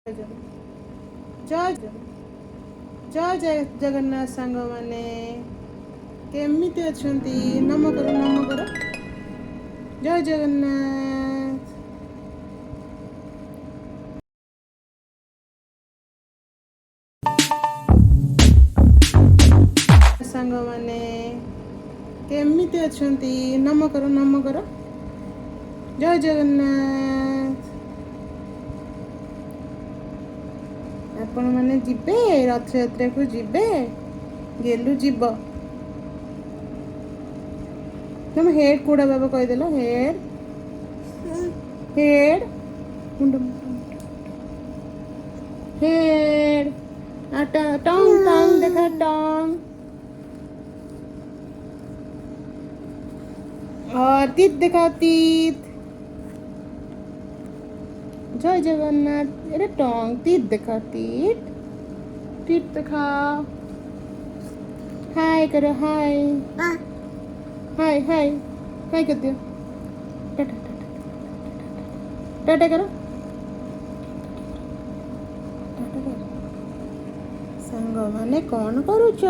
जय जय जय जगन्नाथ सांग माने केमिति अछंती नम कर जय जगन्नाथ सांग माने केमिति अछंती नम कर जय जगन्नाथ आपण माने जिबे रथ यात्रा को जिबे गेलु जीव तुम हेड कूड़ा बाबा कहीदेल हेड हेड मुंड हेड आटा टंग टंग देखा टंग और तीत देखा तीत जय जगन्नाथ अरे टंग तीत देखा तीत तीत देखा हाय करो हाय हाय हाय हाय कर दियो टाटा टाटा करो टाटा करो सांग माने कौन करूच